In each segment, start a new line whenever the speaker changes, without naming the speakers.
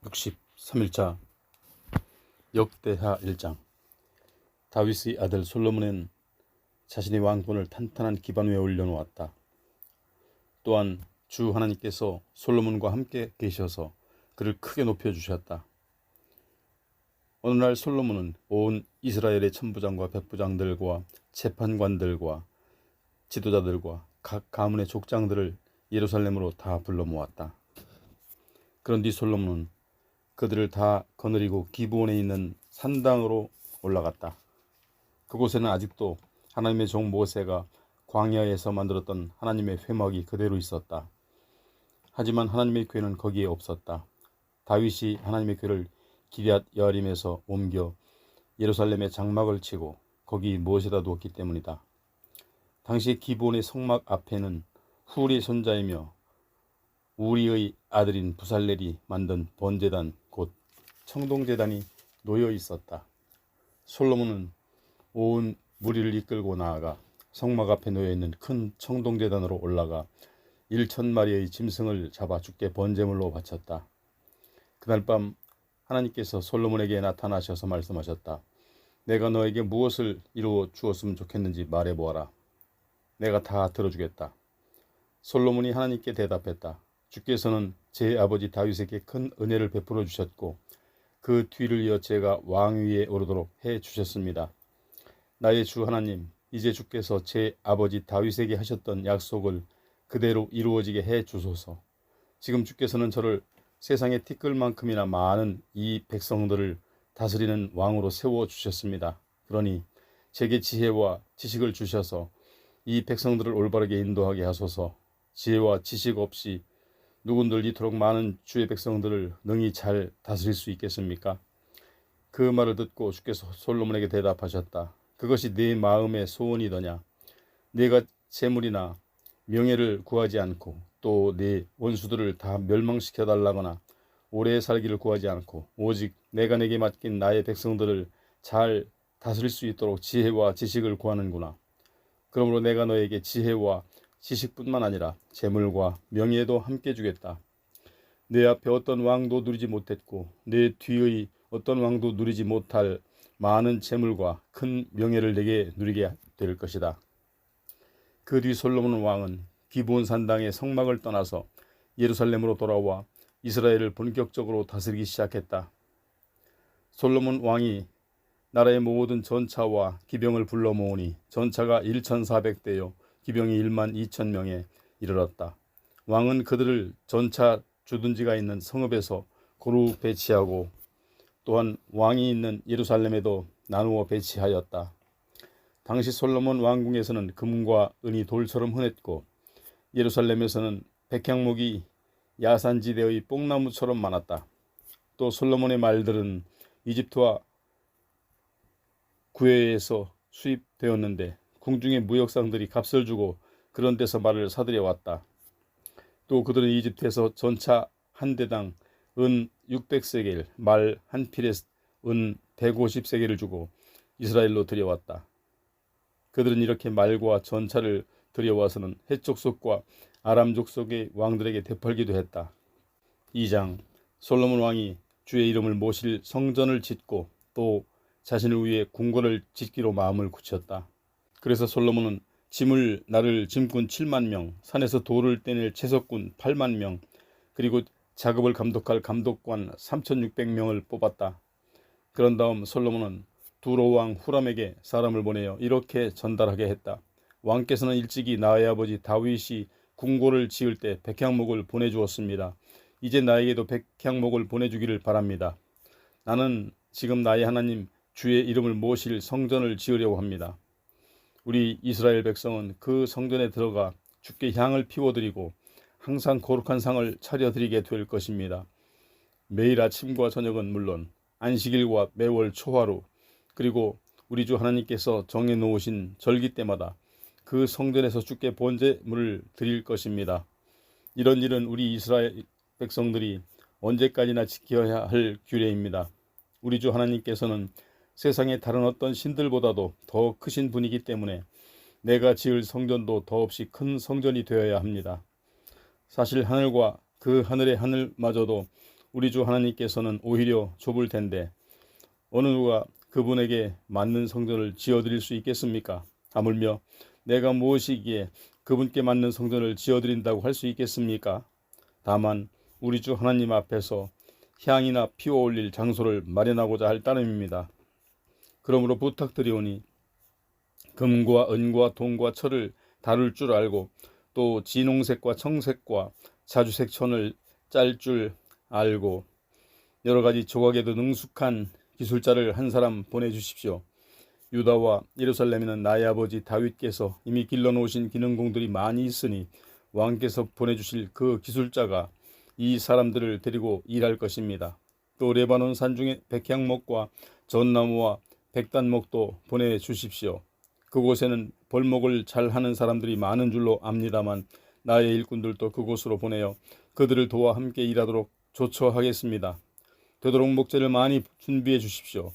63일차 역대하 1장. 다윗의 아들 솔로몬은 자신의 왕권을 탄탄한 기반 위에 올려놓았다. 또한 주 하나님께서 솔로몬과 함께 계셔서 그를 크게 높여주셨다. 어느 날 솔로몬은 온 이스라엘의 천부장과 백부장들과 재판관들과 지도자들과 각 가문의 족장들을 예루살렘으로 다 불러 모았다. 그런 뒤 솔로몬은 그들을 다 거느리고 기브온에 있는 산당으로 올라갔다. 그곳에는 아직도 하나님의 종 모세가 광야에서 만들었던 하나님의 회막이 그대로 있었다. 하지만 하나님의 궤는 거기에 없었다. 다윗이 하나님의 궤를 기럇 여아림에서 옮겨 예루살렘에 장막을 치고 거기 무엇에다 두었기 때문이다. 당시 기브온의 성막 앞에는 훌의 손자이며 우리의 아들인 부살렐이 만든 번제단 곧 청동제단이 놓여 있었다. 솔로몬은 온 무리를 이끌고 나아가 성막 앞에 놓여 있는 큰 청동제단으로 올라가 1,000마리의 짐승을 잡아 주께 번제물로 바쳤다. 그날 밤 하나님께서 솔로몬에게 나타나셔서 말씀하셨다. 내가 너에게 무엇을 이루어 주었으면 좋겠는지 말해보아라. 내가 다 들어주겠다. 솔로몬이 하나님께 대답했다. 주께서는 제 아버지 다윗에게 큰 은혜를 베풀어 주셨고 그 뒤를 이어 제가 왕위에 오르도록 해 주셨습니다. 나의 주 하나님, 이제 주께서 제 아버지 다윗에게 하셨던 약속을 그대로 이루어지게 해 주소서. 지금 주께서는 저를 세상의 티끌만큼이나 많은 이 백성들을 다스리는 왕으로 세워 주셨습니다. 그러니 제게 지혜와 지식을 주셔서 이 백성들을 올바르게 인도하게 하소서. 지혜와 지식 없이 누군들 이토록 많은 주의 백성들을 능히 잘 다스릴 수 있겠습니까? 그 말을 듣고 주께서 솔로몬에게 대답하셨다. 그것이 네 마음의 소원이더냐? 네가 재물이나 명예를 구하지 않고 또 네 원수들을 다 멸망시켜 달라거나 오래 살기를 구하지 않고 오직 내가 내게 맡긴 나의 백성들을 잘 다스릴 수 있도록 지혜와 지식을 구하는구나. 그러므로 내가 너에게 지혜와 지식뿐만 아니라 재물과 명예도 함께 주겠다. 내 앞에 어떤 왕도 누리지 못했고 내 뒤의 어떤 왕도 누리지 못할 많은 재물과 큰 명예를 내게 누리게 될 것이다. 그 뒤 솔로몬 왕은 기브온 산당의 성막을 떠나서 예루살렘으로 돌아와 이스라엘을 본격적으로 다스리기 시작했다. 솔로몬 왕이 나라의 모든 전차와 기병을 불러 모으니 전차가 1,400대요 기병이 12,000명에 이르렀다. 왕은 그들을 전차 주둔지가 있는 성읍에서 고루 배치하고 또한 왕이 있는 예루살렘에도 나누어 배치하였다. 당시 솔로몬 왕궁에서는 금과 은이 돌처럼 흔했고 예루살렘에서는 백향목이 야산지대의 뽕나무처럼 많았다. 또 솔로몬의 말들은 이집트와 구해에서 수입되었는데 궁중의 무역상들이 값을 주고 그런 데서 말을 사들여 왔다. 또 그들은 이집트에서 전차 한 대당 은 600세겔, 말 한 필에 은 150세겔을 주고 이스라엘로 들여왔다. 그들은 이렇게 말과 전차를 들여와서는 헷 족속과 아람 족속의 왕들에게 되팔기도 했다. 2장. 솔로몬 왕이 주의 이름을 모실 성전을 짓고 또 자신을 위해 궁궐을 짓기로 마음을 굳혔다. 그래서 솔로몬은 짐을 나를 짐꾼 7만 명, 산에서 돌을 떼낼 채석꾼 8만 명, 그리고 작업을 감독할 감독관 3,600명을 뽑았다. 그런 다음 솔로몬은 두로 왕 후람에게 사람을 보내어 이렇게 전달하게 했다. 왕께서는 일찍이 나의 아버지 다윗이 궁궐을 지을 때 백향목을 보내주었습니다. 이제 나에게도 백향목을 보내주기를 바랍니다. 나는 지금 나의 하나님 주의 이름을 모실 성전을 지으려고 합니다. 우리 이스라엘 백성은 그 성전에 들어가 주께 향을 피워드리고 항상 거룩한 상을 차려드리게 될 것입니다. 매일 아침과 저녁은 물론 안식일과 매월 초하루 그리고 우리 주 하나님께서 정해놓으신 절기 때마다 그 성전에서 주께 번제물을 드릴 것입니다. 이런 일은 우리 이스라엘 백성들이 언제까지나 지켜야 할 규례입니다. 우리 주 하나님께서는 세상의 다른 어떤 신들보다도 더 크신 분이기 때문에 내가 지을 성전도 더없이 큰 성전이 되어야 합니다. 사실 하늘과 그 하늘의 하늘마저도 우리 주 하나님께서는 오히려 좁을 텐데 어느 누가 그분에게 맞는 성전을 지어드릴 수 있겠습니까? 하물며 내가 무엇이기에 그분께 맞는 성전을 지어드린다고 할 수 있겠습니까? 다만 우리 주 하나님 앞에서 향이나 피워 올릴 장소를 마련하고자 할 따름입니다. 그러므로 부탁드리오니 금과 은과 동과 철을 다룰 줄 알고 또 진홍색과 청색과 자주색 천을 짤 줄 알고 여러 가지 조각에도 능숙한 기술자를 한 사람 보내주십시오. 유다와 예루살렘에는 나의 아버지 다윗께서 이미 길러놓으신 기능공들이 많이 있으니 왕께서 보내주실 그 기술자가 이 사람들을 데리고 일할 것입니다. 또 레바논 산중에 백향목과 전나무와 백단목도 보내주십시오. 그곳에는 벌목을 잘하는 사람들이 많은 줄로 압니다만 나의 일꾼들도 그곳으로 보내어 그들을 도와 함께 일하도록 조처하겠습니다. 되도록 목재를 많이 준비해 주십시오.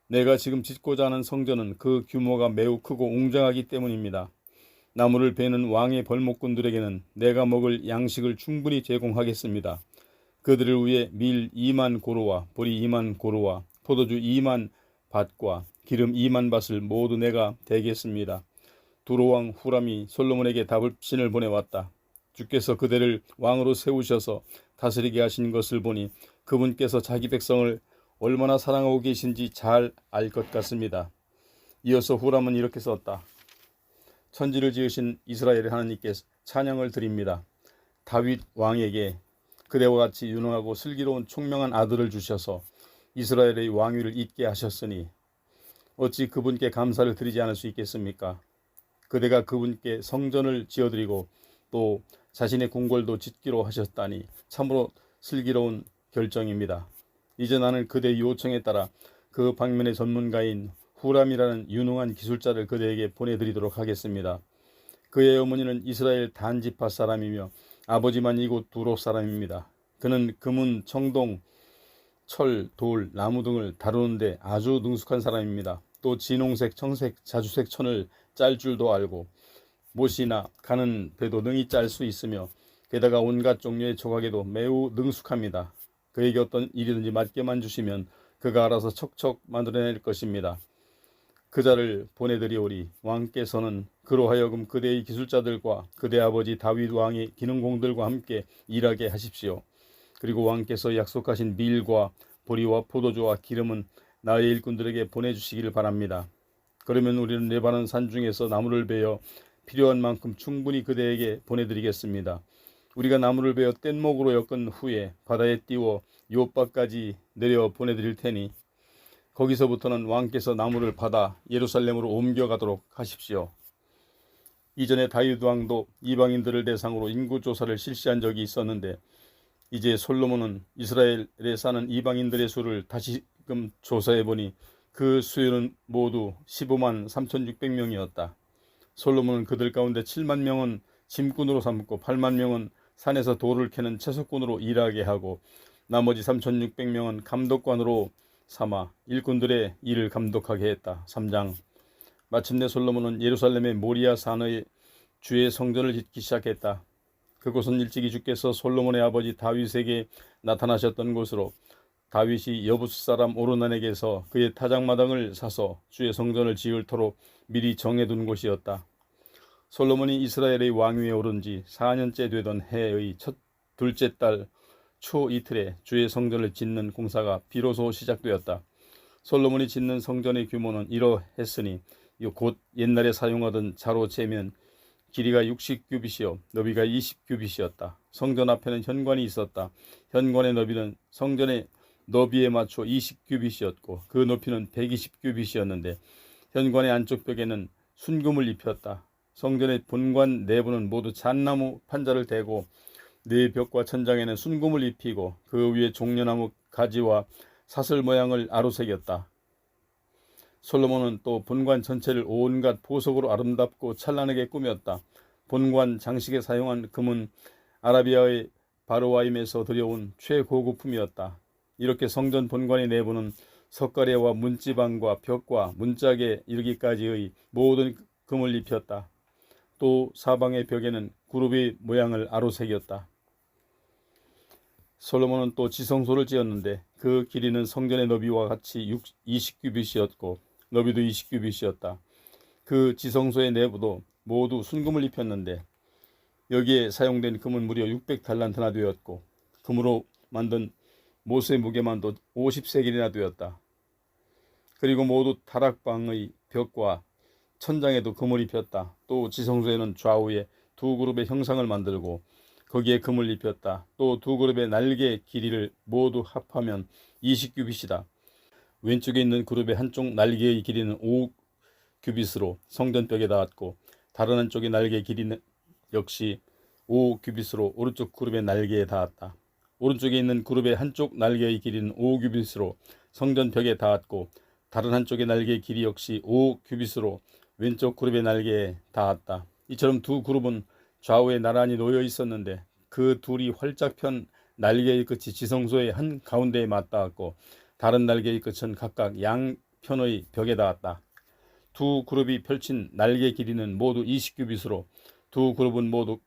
내가 지금 짓고자 하는 성전은 그 규모가 매우 크고 웅장하기 때문입니다. 나무를 베는 왕의 벌목꾼들에게는 내가 먹을 양식을 충분히 제공하겠습니다. 그들을 위해 밀 2만 고로와 보리 2만 고로와 포도주 2만 밭과 기름 2만 밭을 모두 내가 대겠습니다. 두로왕 후람이 솔로몬에게 답신을 보내왔다. 주께서 그대를 왕으로 세우셔서 다스리게 하신 것을 보니 그분께서 자기 백성을 얼마나 사랑하고 계신지 잘 알 것 같습니다. 이어서 후람은 이렇게 썼다. 천지를 지으신 이스라엘의 하나님께 찬양을 드립니다. 다윗 왕에게 그대와 같이 유능하고 슬기로운 총명한 아들을 주셔서 이스라엘의 왕위를 잇게 하셨으니 어찌 그분께 감사를 드리지 않을 수 있겠습니까? 그대가 그분께 성전을 지어드리고 또 자신의 궁궐도 짓기로 하셨다니 참으로 슬기로운 결정입니다. 이제 나는 그대의 요청에 따라 그 방면의 전문가인 후람이라는 유능한 기술자를 그대에게 보내드리도록 하겠습니다. 그의 어머니는 이스라엘 단지파 사람이며 아버지만 이곳 두로 사람입니다. 그는 금은, 청동, 철, 돌, 나무 등을 다루는데 아주 능숙한 사람입니다. 또 진홍색, 청색, 자주색 천을 짤 줄도 알고 못이나 가는 배도 능히 짤 수 있으며 게다가 온갖 종류의 조각에도 매우 능숙합니다. 그에게 어떤 일이든지 맡겨만 주시면 그가 알아서 척척 만들어낼 것입니다. 그 자를 보내드리오리 왕께서는 그로 하여금 그대의 기술자들과 그대 아버지 다윗 왕의 기능공들과 함께 일하게 하십시오. 그리고 왕께서 약속하신 밀과 보리와 포도주와 기름은 나의 일꾼들에게 보내주시기를 바랍니다. 그러면 우리는 레바논 산중에서 나무를 베어 필요한 만큼 충분히 그대에게 보내드리겠습니다. 우리가 나무를 베어 뗏목으로 엮은 후에 바다에 띄워 요바까지 내려 보내드릴 테니 거기서부터는 왕께서 나무를 받아 예루살렘으로 옮겨가도록 하십시오. 이전에 다윗 왕도 이방인들을 대상으로 인구조사를 실시한 적이 있었는데 이제 솔로몬은 이스라엘에 사는 이방인들의 수를 다시금 조사해보니 그 수요는 모두 15만 3,600명이었다. 솔로몬은 그들 가운데 7만 명은 짐꾼으로 삼고 8만 명은 산에서 돌을 캐는 채석꾼으로 일하게 하고 나머지 3,600명은 감독관으로 삼아 일꾼들의 일을 감독하게 했다. 3장. 마침내 솔로몬은 예루살렘의 모리아 산의 주의 성전을 짓기 시작했다. 그곳은 일찍이 주께서 솔로몬의 아버지 다윗에게 나타나셨던 곳으로 다윗이 여부스 사람 오르난에게서 그의 타작마당을 사서 주의 성전을 지을 터로 미리 정해둔 곳이었다. 솔로몬이 이스라엘의 왕위에 오른 지 4년째 되던 해의 둘째 달 초 이틀에 주의 성전을 짓는 공사가 비로소 시작되었다. 솔로몬이 짓는 성전의 규모는 이러했으니 곧 옛날에 사용하던 자로 재면 길이가 60규빗이요 너비가 20규빗이었다. 성전 앞에는 현관이 있었다. 현관의 너비는 성전의 너비에 맞춰 20규빗이었고 그 높이는 120규빗이었는데 현관의 안쪽 벽에는 순금을 입혔다. 성전의 본관 내부는 모두 잣나무 판자를 대고 네 벽과 천장에는 순금을 입히고 그 위에 종려나무 가지와 사슬 모양을 아로새겼다. 솔로몬은 또 본관 전체를 온갖 보석으로 아름답고 찬란하게 꾸몄다. 본관 장식에 사용한 금은 아라비아의 바로와임에서 들여온 최고급품이었다. 이렇게 성전 본관의 내부는 석가래와 문지방과 벽과 문짝에 이르기까지의 모든 금을 입혔다. 또 사방의 벽에는 구룹의 모양을 아로새겼다. 솔로몬은 또 지성소를 지었는데 그 길이는 성전의 너비와 같이 20규빗이었고 너비도 20규빗이었다. 그 지성소의 내부도 모두 순금을 입혔는데 여기에 사용된 금은 무려 600달란트나 되었고 금으로 만든 모세 무게만도 50세겔이나 되었다. 그리고 모두 다락방의 벽과 천장에도 금을 입혔다. 또 지성소에는 좌우에 두 그룹의 형상을 만들고 거기에 금을 입혔다. 또 두 그룹의 날개 길이를 모두 합하면 20규빗이다. 왼쪽에 있는 그룹의 한쪽 날개의 길이는 5규빗으로 성전벽에 닿았고 다른 한쪽의 날개 길이는 역시 5규빗으로 오른쪽 그룹의 날개에 닿았다. 오른쪽에 있는 그룹의 한쪽 날개의 길이는 5규빗으로 성전벽에 닿았고 다른 한쪽의 날개의 길이 역시 5규빗으로 왼쪽 그룹의 날개에 닿았다. 이처럼 두 그룹은 좌우에 나란히 놓여 있었는데 그 둘이 활짝 편 날개의 끝이 지성소의 한 가운데에 맞닿았고 다른 날개의 끝은 각각 양편의 벽에 닿았다. 두 그룹이 펼친 날개 길이는 모두 20규빗으로 두 그룹은 모두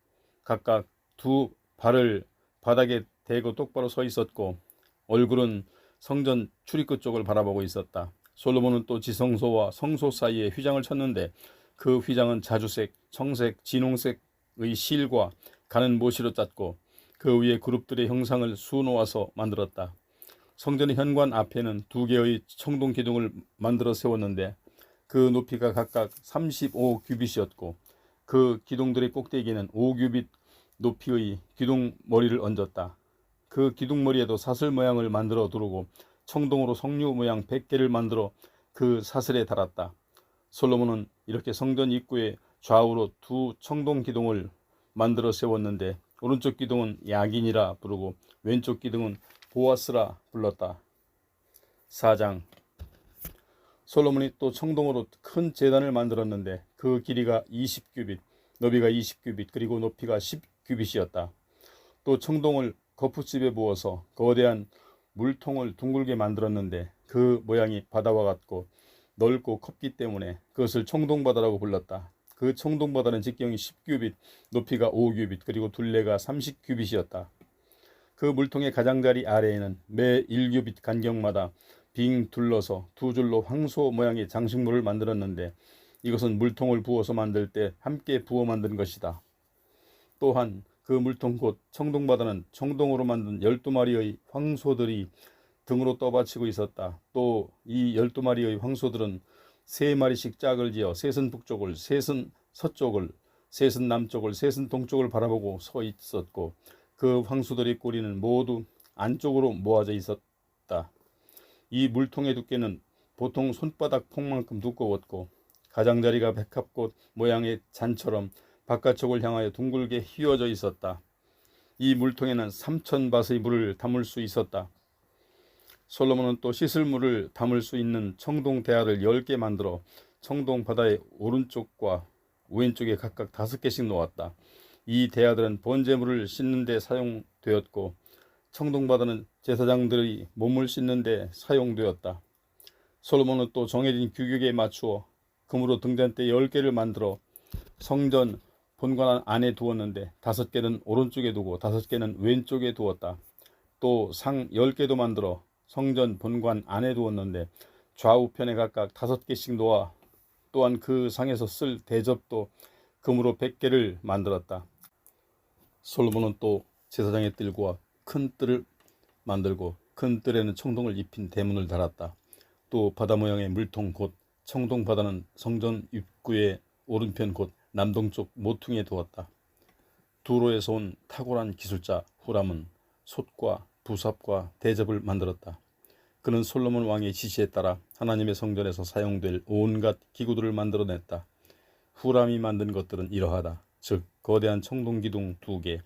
각각 두 발을 바닥에 대고 똑바로 서 있었고 얼굴은 성전 출입구 쪽을 바라보고 있었다. 솔로몬은 또 지성소와 성소 사이에 휘장을 쳤는데 그 휘장은 자주색, 청색, 진홍색의 실과 가는 모시로 짰고 그 위에 그룹들의 형상을 수놓아서 만들었다. 성전의 현관 앞에는 두 개의 청동 기둥을 만들어 세웠는데 그 높이가 각각 35규빗이었고 그 기둥들의 꼭대기에는 5규빗 높이의 기둥머리를 얹었다. 그 기둥머리에도 사슬 모양을 만들어 두르고 청동으로 석류 모양 100개를 만들어 그 사슬에 달았다. 솔로몬은 이렇게 성전 입구에 좌우로 두 청동 기둥을 만들어 세웠는데 오른쪽 기둥은 야긴이라 부르고 왼쪽 기둥은 보아스라 불렀다. 4장. 솔로몬이 또 청동으로 큰 제단을 만들었는데 그 길이가 20규빗, 너비가 20규빗, 그리고 높이가 10규빗이었다. 또 청동을 거푸집에 부어서 거대한 물통을 둥글게 만들었는데 그 모양이 바다와 같고 넓고 컸기 때문에 그것을 청동바다라고 불렀다. 그 청동바다는 직경이 10규빗, 높이가 5규빗, 그리고 둘레가 30규빗이었다. 그 물통의 가장자리 아래에는 매 1규빗 간격마다 빙 둘러서 두 줄로 황소 모양의 장식물을 만들었는데 이것은 물통을 부어서 만들 때 함께 부어 만든 것이다. 또한 그 물통 곧 청동바다는 청동으로 만든 12마리의 황소들이 등으로 떠받치고 있었다. 또 이 12마리의 황소들은 3마리씩 짝을 지어 셋은 북쪽을, 셋은 서쪽을, 셋은 남쪽을, 셋은 동쪽을 바라보고 서 있었고 그 황소들의 꼬리는 모두 안쪽으로 모아져 있었다. 이 물통의 두께는 보통 손바닥 폭만큼 두꺼웠고 가장자리가 백합꽃 모양의 잔처럼 바깥쪽을 향하여 둥글게 휘어져 있었다. 이 물통에는 3000밭의 물을 담을 수 있었다. 솔로몬은 또 씻을 물을 담을 수 있는 청동 대야를 10개 만들어 청동 바다의 오른쪽과 왼쪽에 각각 5개씩 놓았다. 이 대야들은 번제물을 씻는 데 사용되었고 청동 바다는 제사장들이 몸을 씻는 데 사용되었다. 솔로몬은 또 정해진 규격에 맞추어 금으로 등잔대 10개를 만들어 성전 본관 안에 두었는데 5개는 오른쪽에 두고 5개는 왼쪽에 두었다. 또 상 10개도 만들어 성전 본관 안에 두었는데 좌우편에 각각 5개씩 놓아 또한 그 상에서 쓸 대접도 금으로 100개를 만들었다. 솔로몬은 또 제사장의 뜰과 큰 뜰을 만들고 큰 뜰에는 청동을 입힌 대문을 달았다. 또 바다 모양의 물통 곧 청동 바다는 성전 입구의 오른편 곧 남동쪽 모퉁이에 두었다. 두로에서 온 탁월한 기술자 후람은 솥과 부삽과 대접을 만들었다. 그는 솔로몬 왕의 지시에 따라 하나님의 성전에서 사용될 온갖 기구들을 만들어냈다. 후람이 만든 것들은 이러하다. 즉 거대한 청동 기둥 2개,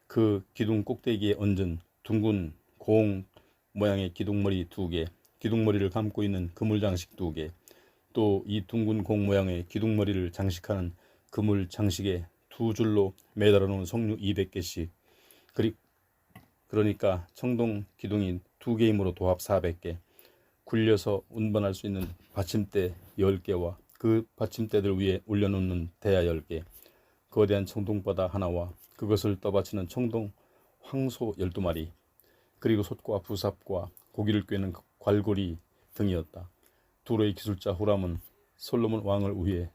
그 기둥 꼭대기에 얹은 둥근 공 모양의 기둥머리 2개, 기둥머리를 감고 있는 그물 장식 2개, 또 이 둥근 공 모양의 기둥머리를 장식하는 그물 장식에 2줄로 매달아 놓은 석류 200개씩, 그러니까 청동 기둥이 2개이므로 도합 400개, 굴려서 운반할 수 있는 받침대 10개와 그 받침대들 위에 올려놓는 대야 10개, 거대한 청동바다 하나와 그것을 떠받치는 청동 황소 12마리, 그리고 솥과 부삽과 고기를 꿰는 괄고리 등이었다. 두로의 기술자 후람은 솔로몬 왕을 위해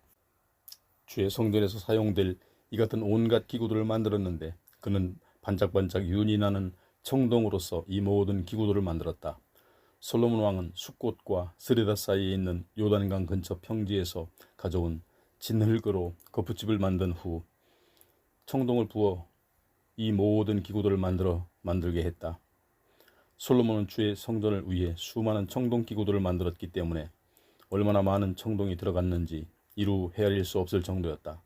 주의 성전에서 사용될 이 같은 온갖 기구들을 만들었는데 그는 반짝반짝 윤이 나는 청동으로서 이 모든 기구들을 만들었다. 솔로몬 왕은 숫꽃과 스레다 사이에 있는 요단강 근처 평지에서 가져온 진흙으로 거푸집을 만든 후 청동을 부어 이 모든 기구들을 만들게 했다. 솔로몬은 주의 성전을 위해 수많은 청동 기구들을 만들었기 때문에 얼마나 많은 청동이 들어갔는지 이루 헤아릴 수 없을 정도였다.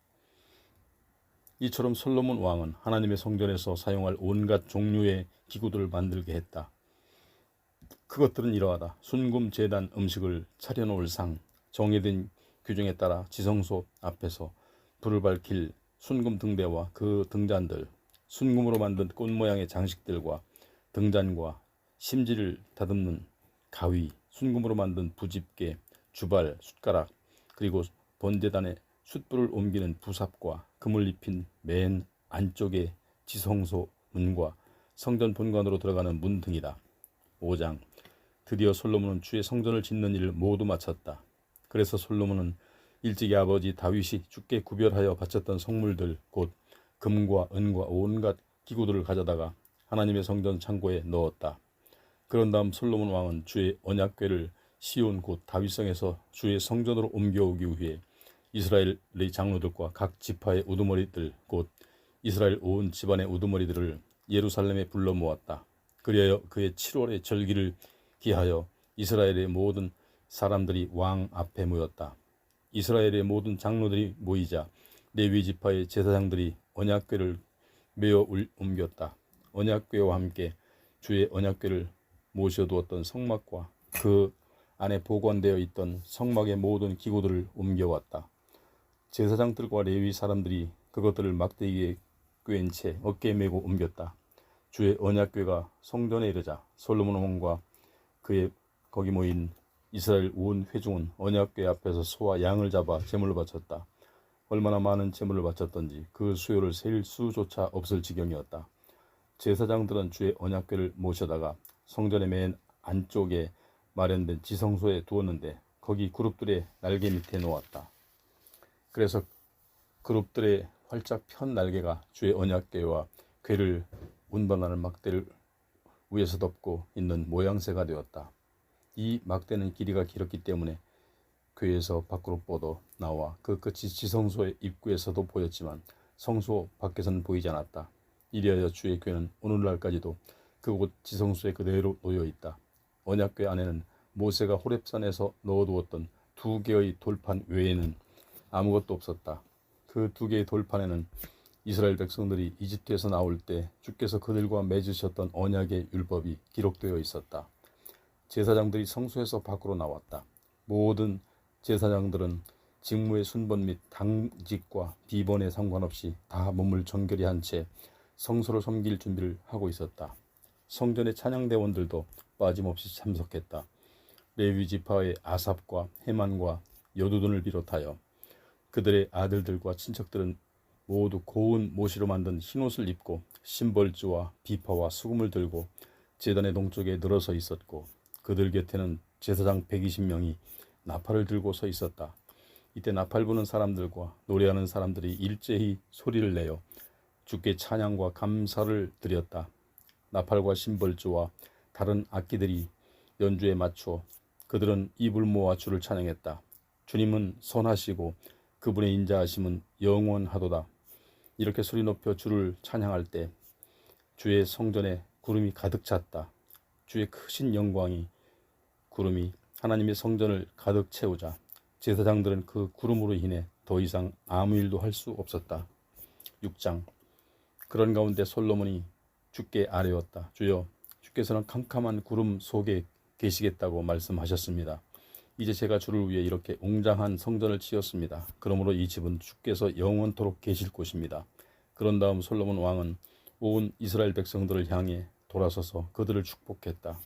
이처럼 솔로몬 왕은 하나님의 성전에서 사용할 온갖 종류의 기구들을 만들게 했다. 그것들은 이러하다. 순금 제단 음식을 차려놓을 상, 정해진 규정에 따라 지성소 앞에서 불을 밝힐 순금 등대와 그 등잔들, 순금으로 만든 꽃 모양의 장식들과 등잔과 심지를 다듬는 가위, 순금으로 만든 부집게, 주발, 숟가락, 그리고 번제단에 숯불을 옮기는 부삽과 금을 입힌 맨 안쪽의 지성소 문과 성전 본관으로 들어가는 문 등이다. 5장. 드디어 솔로몬은 주의 성전을 짓는 일을 모두 마쳤다. 그래서 솔로몬은 일찍이 아버지 다윗이 주께 구별하여 바쳤던 성물들 곧 금과 은과 온갖 기구들을 가져다가 하나님의 성전 창고에 넣었다. 그런 다음 솔로몬 왕은 주의 언약궤를 시온 곧 다윗성에서 주의 성전으로 옮겨오기 위해 이스라엘의 장로들과 각 지파의 우두머리들 곧 이스라엘 온 집안의 우두머리들을 예루살렘에 불러 모았다. 그리하여 그의 7월의 절기를 기하여 이스라엘의 모든 사람들이 왕 앞에 모였다. 이스라엘의 모든 장로들이 모이자 레위 지파의 제사장들이 언약궤를 메어 옮겼다. 언약궤와 함께 주의 언약궤를 모셔두었던 성막과 그 안에 보관되어 있던 성막의 모든 기구들을 옮겨왔다. 제사장들과 레위 사람들이 그것들을 막대기에 꿰인 채 어깨에 메고 옮겼다. 주의 언약궤가 성전에 이르자 솔로몬 왕과 그의 거기 모인 이스라엘 온 회중은 언약궤 앞에서 소와 양을 잡아 제물로 바쳤다. 얼마나 많은 제물을 바쳤던지 그 수요를 셀 수조차 없을 지경이었다. 제사장들은 주의 언약궤를 모셔다가 성전의 맨 안쪽에 마련된 지성소에 두었는데 거기 그룹들의 날개 밑에 놓았다. 그래서 그룹들의 활짝 편 날개가 주의 언약궤와 궤를 운반하는 막대를 위에서 덮고 있는 모양새가 되었다. 이 막대는 길이가 길었기 때문에 궤에서 밖으로 뻗어 나와 그 끝이 지성소의 입구에서도 보였지만 성소 밖에서는 보이지 않았다. 이리하여 주의 궤는 오늘날까지도 그곳 지성소에 그대로 놓여 있다. 언약궤 안에는 모세가 호렙산에서 넣어두었던 2개의 돌판 외에는 아무것도 없었다. 그 2개의 돌판에는 이스라엘 백성들이 이집트에서 나올 때 주께서 그들과 맺으셨던 언약의 율법이 기록되어 있었다. 제사장들이 성소에서 밖으로 나왔다. 모든 제사장들은 직무의 순번 및 당직과 비번에 상관없이 다 몸을 정결히 한 채 성소를 섬길 준비를 하고 있었다. 성전의 찬양대원들도 빠짐없이 참석했다. 레위 지파의 아삽과 헤만과 여두둔을 비롯하여 그들의 아들들과 친척들은 모두 고운 모시로 만든 흰옷을 입고 심벌주와 비파와 수금을 들고 제단의 동쪽에 늘어서 있었고 그들 곁에는 제사장 120명이 나팔을 들고 서 있었다. 이때 나팔 부는 사람들과 노래하는 사람들이 일제히 소리를 내어 주께 찬양과 감사를 드렸다. 나팔과 심벌주와 다른 악기들이 연주에 맞추어 그들은 입을 모아 주를 찬양했다. 주님은 선하시고 그분의 인자하심은 영원하도다. 이렇게 소리 높여 주를 찬양할 때 주의 성전에 구름이 가득 찼다. 주의 크신 영광이 구름이 하나님의 성전을 가득 채우자 제사장들은 그 구름으로 인해 더 이상 아무 일도 할 수 없었다. 6장. 그런 가운데 솔로몬이 주께 아뢰었다. 주여, 주께서는 캄캄한 구름 속에 계시겠다고 말씀하셨습니다. 이제 제가 주를 위해 이렇게 웅장한 성전을 지었습니다. 그러므로 이 집은 주께서 영원토록 계실 곳입니다. 그런 다음 솔로몬 왕은 온 이스라엘 백성들을 향해 돌아서서 그들을 축복했다.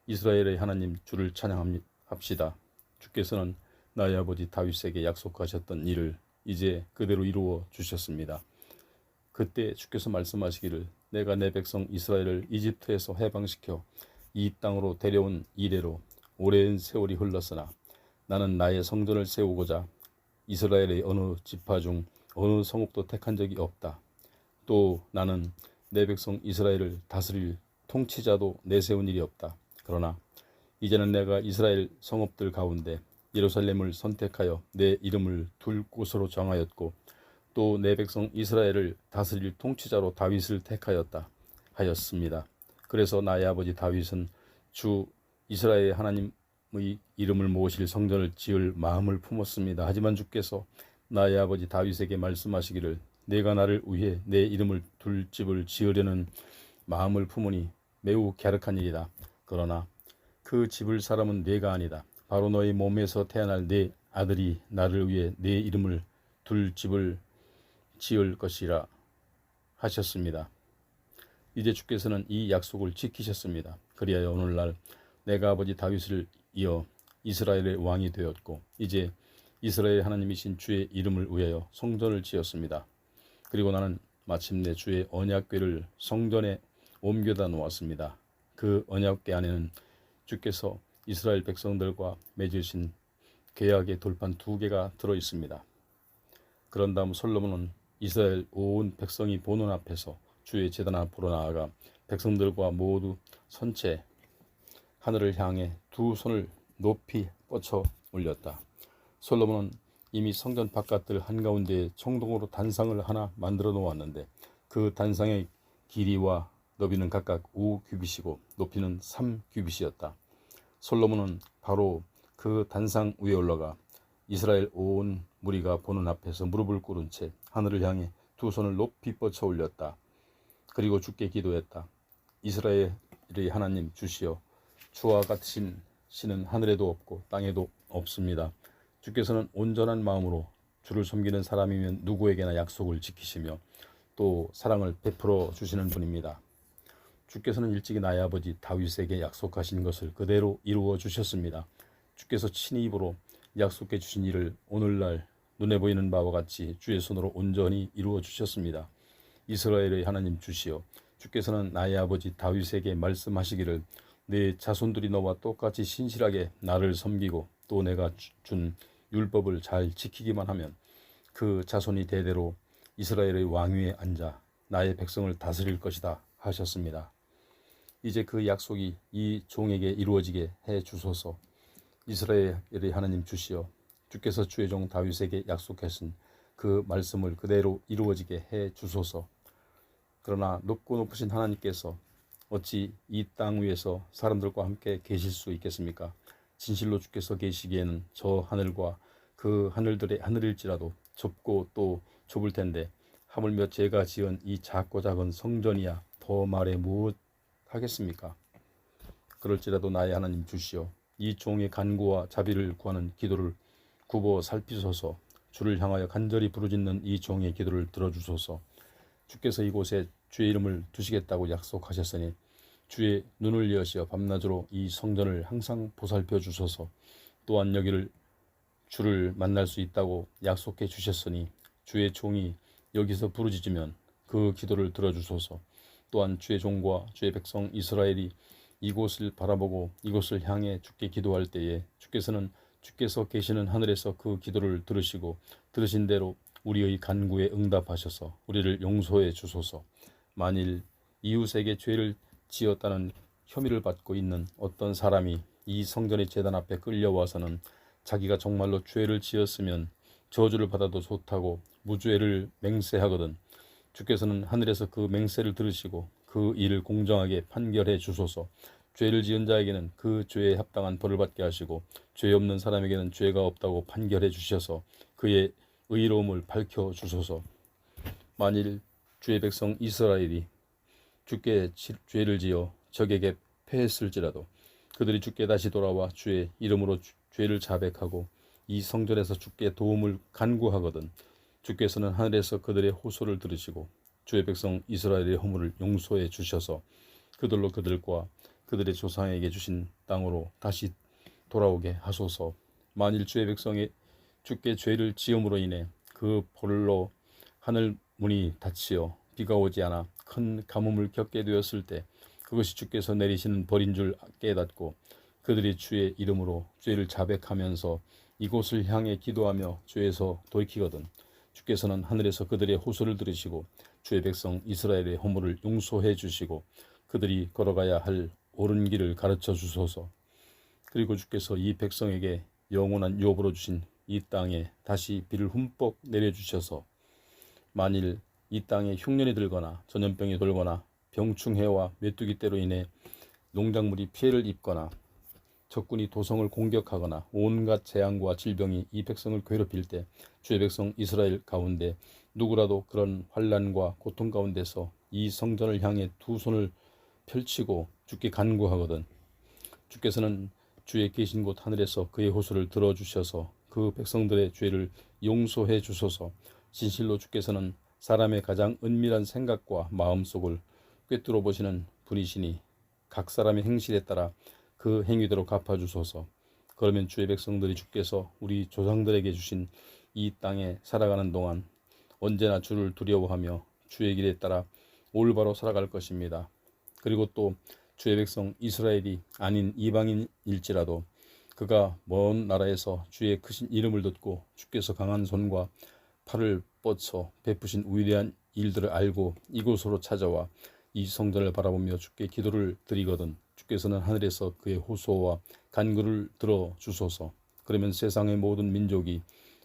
이스라엘의 하나님 주를 찬양합시다. 주께서는 나의 아버지 다윗에게 약속하셨던 일을 이제 그대로 이루어 주셨습니다. 그때 주께서 말씀하시기를 내가 내 백성 이스라엘을 이집트에서 해방시켜 이 땅으로 데려온 이래로 오랜 세월이 흘렀으나 나는 나의 성전을 세우고자 이스라엘의 어느 지파 중 어느 성읍도 택한 적이 없다. 또 나는 내 백성 이스라엘을 다스릴 통치자도 내세운 일이 없다. 그러나 이제는 내가 이스라엘 성읍들 가운데 예루살렘을 선택하여 내 이름을 둘 곳으로 정하였고 또 내 백성 이스라엘을 다스릴 통치자로 다윗을 택하였다 하였습니다. 그래서 나의 아버지 다윗은 주 이스라엘 하나님의 이름을 모실 성전을 지을 마음을 품었습니다. 하지만 주께서 나의 아버지 다윗에게 말씀하시기를 내가 나를 위해 내 이름을 둘 집을 지으려는 마음을 품으니 매우 갸륵한 일이다. 그러나 그 집을 사람은 네가 아니다. 바로 너의 몸에서 태어날 네 아들이 나를 위해 내 이름을 둘 집을 지을 것이라 하셨습니다. 이제 주께서는 이 약속을 지키셨습니다. 그리하여 오늘날 내가 아버지 다윗을 이어 이스라엘의 왕이 되었고 이제 이스라엘 하나님이신 주의 이름을 위하여 성전을 지었습니다. 그리고 나는 마침내 주의 언약궤를 성전에 옮겨다 놓았습니다. 그 언약궤 안에는 주께서 이스라엘 백성들과 맺으신 계약의 돌판 2개가 들어 있습니다. 그런 다음 솔로몬은 이스라엘 온 백성이 보는 앞에서 주의 제단 앞으로 나아가 백성들과 모두 선체 하늘을 향해 두 손을 높이 뻗쳐 올렸다. 솔로몬은 이미 성전 바깥들 한가운데에 청동으로 단상을 하나 만들어 놓았는데 그 단상의 길이와 너비는 각각 5규빗이고 높이는 3규빗이었다. 솔로몬은 바로 그 단상 위에 올라가 이스라엘 온 무리가 보는 앞에서 무릎을 꿇은 채 하늘을 향해 두 손을 높이 뻗쳐 올렸다. 그리고 주께 기도했다. 이스라엘의 하나님 주시여, 주와 같으신 신은 하늘에도 없고 땅에도 없습니다. 주께서는 온전한 마음으로 주를 섬기는 사람이면 누구에게나 약속을 지키시며 또 사랑을 베풀어 주시는 분입니다. 주께서는 일찍이 나의 아버지 다윗에게 약속하신 것을 그대로 이루어 주셨습니다. 주께서 친히 입으로 약속해 주신 일을 오늘날 눈에 보이는 바와 같이 주의 손으로 온전히 이루어 주셨습니다. 이스라엘의 하나님 주시여, 주께서는 나의 아버지 다윗에게 말씀하시기를 내 자손들이 너와 똑같이 신실하게 나를 섬기고 또 내가 준 율법을 잘 지키기만 하면 그 자손이 대대로 이스라엘의 왕위에 앉아 나의 백성을 다스릴 것이다 하셨습니다. 이제 그 약속이 이 종에게 이루어지게 해 주소서. 이스라엘의 하나님 주시여, 주께서 주의 종 다윗에게 약속하신 그 말씀을 그대로 이루어지게 해 주소서. 그러나 높고 높으신 하나님께서 어찌 이 땅 위에서 사람들과 함께 계실 수 있겠습니까? 진실로 주께서 계시기에는 저 하늘과 그 하늘들의 하늘일지라도 좁고 또 좁을 텐데 하물며 제가 지은 이 작고 작은 성전이야 더 말해 무엇 하겠습니까? 그럴지라도 나의 하나님 주시오, 이 종의 간구와 자비를 구하는 기도를 굽어 살피소서. 주를 향하여 간절히 부르짖는 이 종의 기도를 들어주소서. 주께서 이곳에 주의 이름을 두시겠다고 약속하셨으니 주의 눈을 여시어 밤낮으로 이 성전을 항상 보살펴 주소서. 또한 여기를 주를 만날 수 있다고 약속해 주셨으니 주의 종이 여기서 부르짖으면 그 기도를 들어주소서. 또한 주의 종과 주의 백성 이스라엘이 이곳을 바라보고 이곳을 향해 주께 기도할 때에 주께서는 주께서 계시는 하늘에서 그 기도를 들으시고 들으신 대로 우리의 간구에 응답하셔서 우리를 용서해 주소서. 만일 이웃에게 죄를 지었다는 혐의를 받고 있는 어떤 사람이 이 성전의 제단 앞에 끌려와서는 자기가 정말로 죄를 지었으면 저주를 받아도 좋다고 무죄를 맹세하거든 주께서는 하늘에서 그 맹세를 들으시고 그 일을 공정하게 판결해 주소서. 죄를 지은 자에게는 그 죄에 합당한 벌을 받게 하시고 죄 없는 사람에게는 죄가 없다고 판결해 주셔서 그의 의로움을 밝혀 주소서. 만일 주의 백성 이스라엘이 주께 죄를 지어 적에게 패했을지라도 그들이 주께 다시 돌아와 주의 이름으로 죄를 자백하고 이 성전에서 주께 도움을 간구하거든 주께서는 하늘에서 그들의 호소를 들으시고 주의 백성 이스라엘의 허물을 용서해 주셔서 그들로 그들과 그들의 조상에게 주신 땅으로 다시 돌아오게 하소서. 만일 주의 백성이 주께 죄를 지음으로 인해 그 벌로 하늘 문이 닫히어 비가 오지 않아 큰 가뭄을 겪게 되었을 때 그것이 주께서 내리시는 벌인 줄 깨닫고 그들이 주의 이름으로 죄를 자백하면서 이곳을 향해 기도하며 죄에서 돌이키거든 주께서는 하늘에서 그들의 호소를 들으시고 주의 백성 이스라엘의 허물을 용서해 주시고 그들이 걸어가야 할 옳은 길을 가르쳐 주소서. 그리고 주께서 이 백성에게 영원한 유업으로 주신 이 땅에 다시 비를 흠뻑 내려주셔서 만일 이 땅에 흉년이 들거나 전염병이 돌거나 병충해와 메뚜기 떼로 인해 농작물이 피해를 입거나 적군이 도성을 공격하거나 온갖 재앙과 질병이 이 백성을 괴롭힐 때 주의 백성 이스라엘 가운데 누구라도 그런 환난과 고통 가운데서 이 성전을 향해 두 손을 펼치고 주께 간구하거든 주께서는 주의 계신 곳 하늘에서 그의 호소를 들어주셔서 그 백성들의 죄를 용서해 주소서. 진실로 주께서는 사람의 가장 은밀한 생각과 마음속을 꿰뚫어 보시는 분이시니 각 사람의 행실에 따라 그 행위대로 갚아주소서. 그러면 주의 백성들이 주께서 우리 조상들에게 주신 이 땅에 살아가는 동안 언제나 주를 두려워하며 주의 길에 따라 올바로 살아갈 것입니다. 그리고 또 주의 백성 이스라엘이 아닌 이방인일지라도 그가 먼 나라에서 주의 크신 이름을 듣고 주께서 강한 손과 팔을 뻗쳐 베푸신 위대한 일들을 알고 이곳으로 찾아와 이 성전을 바라보며 주께 기도를 드리거든 주께서는 하늘에서 그의 호소와 간구를 들어 주소서. 그러면 세상의 모든 민족이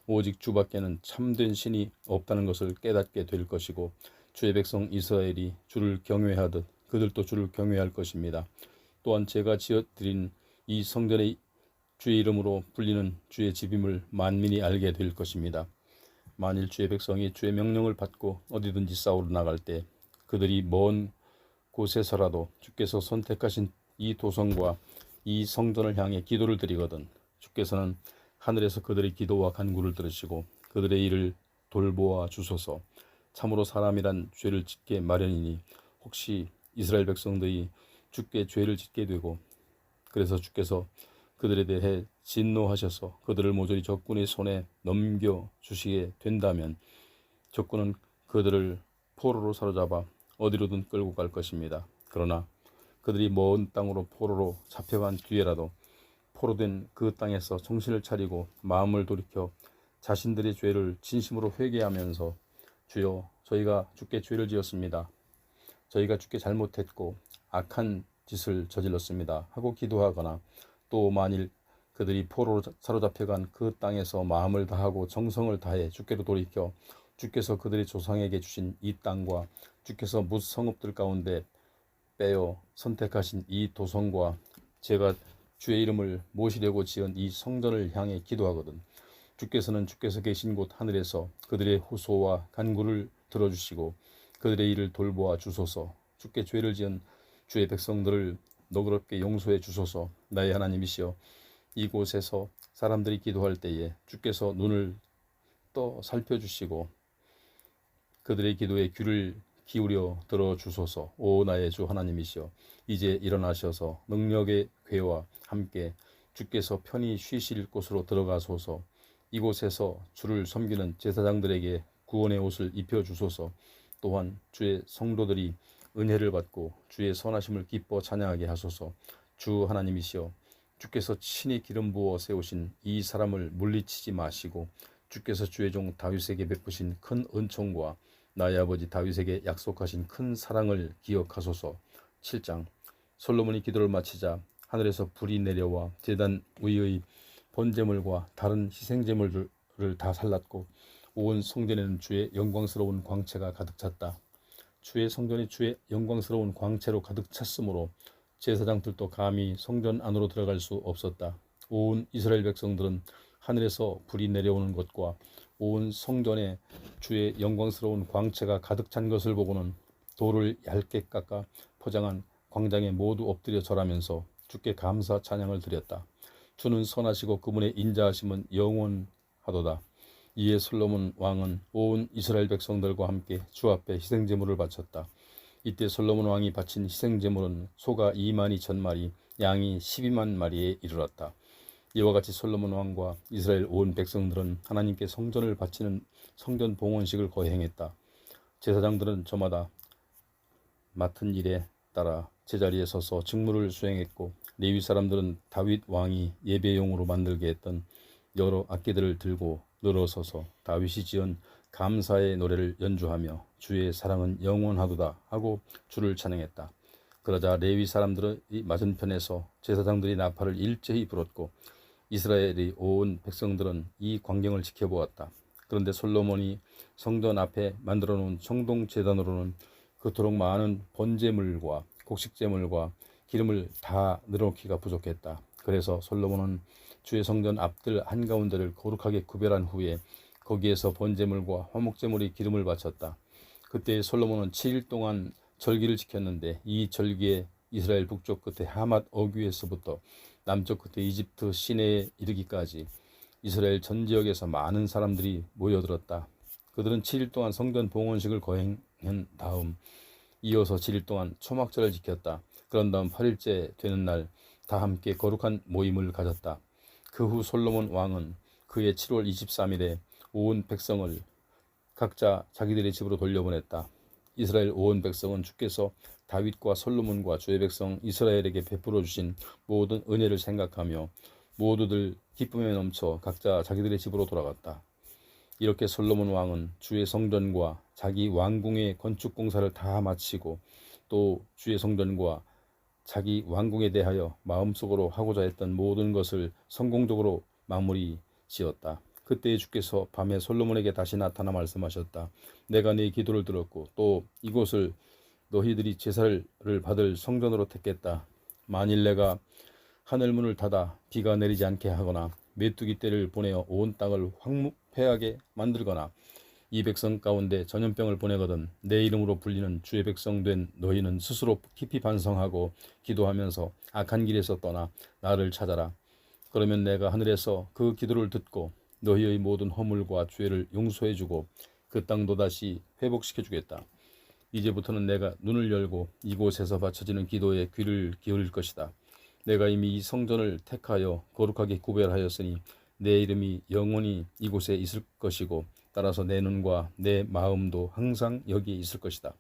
오직 주밖에는 참된 신이 없다는 것을 깨닫게 될 것이고 주의 백성 이스라엘이 주를 경외하듯 그들도 주를 경외할 것입니다. 또한 제가 지어드린 이 성전의 주의 이름으로 불리는 주의 집임을 만민이 알게 될 것입니다. 만일 주의 백성이 주의 명령을 받고 어디든지 싸우러 나갈 때 그들이 먼 곳에서라도 주께서 선택하신 이 도성과 이 성전을 향해 기도를 드리거든 주께서는 하늘에서 그들의 기도와 간구를 들으시고 그들의 일을 돌보아 주소서. 참으로 사람이란 죄를 짓게 마련이니 혹시 이스라엘 백성들이 주께 죄를 짓게 되고 그래서 주께서 그들에 대해 진노하셔서 그들을 모조리 적군의 손에 넘겨주시게 된다면 적군은 그들을 포로로 사로잡아 어디로든 끌고 갈 것입니다. 그러나 그들이 먼 땅으로 포로로 잡혀간 뒤에라도 포로된 그 땅에서 정신을 차리고 마음을 돌이켜 자신들의 죄를 진심으로 회개하면서 주여 저희가 주께 죄를 지었습니다. 저희가 주께 잘못했고 악한 짓을 저질렀습니다 하고 기도하거나 또 만일 그들이 포로로 사로잡혀간 그 땅에서 마음을 다하고 정성을 다해 주께로 돌이켜 주께서 그들의 조상에게 주신 이 땅과 주께서 뭇 성읍들 가운데 빼어 선택하신 이 도성과 제가 주의 이름을 모시려고 지은 이 성전을 향해 기도하거든 주께서는 주께서 계신 곳 하늘에서 그들의 호소와 간구를 들어주시고 그들의 일을 돌보아 주소서. 주께 죄를 지은 주의 백성들을 너그럽게 용서해 주소서. 나의 하나님이시여 이곳에서 사람들이 기도할 때에 주께서 눈을 떠 살펴주시고 그들의 기도에 귀를 기울여 들어주소서. 오 나의 주 하나님이시여 이제 일어나셔서 능력의 괴와 함께 주께서 편히 쉬실 곳으로 들어가소서. 이곳에서 주를 섬기는 제사장들에게 구원의 옷을 입혀주소서. 또한 주의 성도들이 은혜를 받고 주의 선하심을 기뻐 찬양하게 하소서. 주 하나님이시여 주께서 친히 기름 부어 세우신 이 사람을 물리치지 마시고 주께서 주의 종 다윗에게 베푸신 큰 은총과 나의 아버지 다윗에게 약속하신 큰 사랑을 기억하소서. 7장 솔로몬이 기도를 마치자 하늘에서 불이 내려와 제단 위의 번제물과 다른 희생제물들을 다 살랐고 온 성전에는 주의 영광스러운 광채가 가득 찼다. 주의 성전이 주의 영광스러운 광채로 가득 찼으므로 제사장들도 감히 성전 안으로 들어갈 수 없었다. 온 이스라엘 백성들은 하늘에서 불이 내려오는 것과 온 성전에 주의 영광스러운 광채가 가득 찬 것을 보고는 돌을 얇게 깎아 포장한 광장에 모두 엎드려 절하면서 주께 감사 찬양을 드렸다. 주는 선하시고 그분의 인자하심은 영원하도다. 이에 솔로몬 왕은 온 이스라엘 백성들과 함께 주 앞에 희생제물을 바쳤다. 이때 솔로몬 왕이 바친 희생제물은 소가 22,000마리, 양이 12만 마리에 이르렀다. 이와 같이 솔로몬 왕과 이스라엘 온 백성들은 하나님께 성전을 바치는 성전 봉헌식을 거행했다. 제사장들은 저마다 맡은 일에 따라 제자리에 서서 직무를 수행했고, 레위 사람들은 다윗 왕이 예배용으로 만들게 했던 여러 악기들을 들고 늘어서서 다윗이 지은 감사의 노래를 연주하며 주의 사랑은 영원하도다 하고 주를 찬양했다. 그러자 레위 사람들의 맞은편에서 제사장들이 나팔을 일제히 불었고, 이스라엘의 온 백성들은 이 광경을 지켜보았다. 그런데 솔로몬이 성전 앞에 만들어 놓은 청동 제단으로는 그토록 많은 번제물과 곡식제물과 기름을 다 늘어놓기가 부족했다. 그래서 솔로몬은 주의 성전 앞들 한가운데를 거룩하게 구별한 후에 거기에서 번제물과 화목제물의 기름을 바쳤다. 그때 솔로몬은 7일 동안 절기를 지켰는데, 이 절기에 이스라엘 북쪽 끝에 하맛 어귀에서부터 남쪽 끝에 이집트 시내에 이르기까지 이스라엘 전 지역에서 많은 사람들이 모여들었다. 그들은 7일 동안 성전 봉헌식을 거행한 다음 이어서 7일 동안 초막절을 지켰다. 그런 다음 8일째 되는 날 다 함께 거룩한 모임을 가졌다. 그 후 솔로몬 왕은 그해 7월 23일에 온 백성을 각자 자기들의 집으로 돌려보냈다. 이스라엘 온 백성은 주께서 다윗과 솔로몬과 주의 백성 이스라엘에게 베풀어 주신 모든 은혜를 생각하며 모두들 기쁨에 넘쳐 각자 자기들의 집으로 돌아갔다. 이렇게 솔로몬 왕은 주의 성전과 자기 왕궁의 건축 공사를 다 마치고, 또 주의 성전과 자기 왕궁에 대하여 마음속으로 하고자 했던 모든 것을 성공적으로 마무리 지었다. 그때 주께서 밤에 솔로몬에게 다시 나타나 말씀하셨다. 내가 네 기도를 들었고 또 이곳을 너희들이 제사를 받을 성전으로 택했다. 만일 내가 하늘문을 닫아 비가 내리지 않게 하거나 메뚜기 떼를 보내어 온 땅을 황폐하게 만들거나 이 백성 가운데 전염병을 보내거든 내 이름으로 불리는 주의 백성 된 너희는 스스로 깊이 반성하고 기도하면서 악한 길에서 떠나 나를 찾아라. 그러면 내가 하늘에서 그 기도를 듣고 너희의 모든 허물과 죄를 용서해주고 그 땅도 다시 회복시켜주겠다. 이제부터는 내가 눈을 열고 이곳에서 바쳐지는 기도에 귀를 기울일 것이다. 내가 이미 이 성전을 택하여 거룩하게 구별하였으니 내 이름이 영원히 이곳에 있을 것이고, 따라서 내 눈과 내 마음도 항상 여기에 있을 것이다.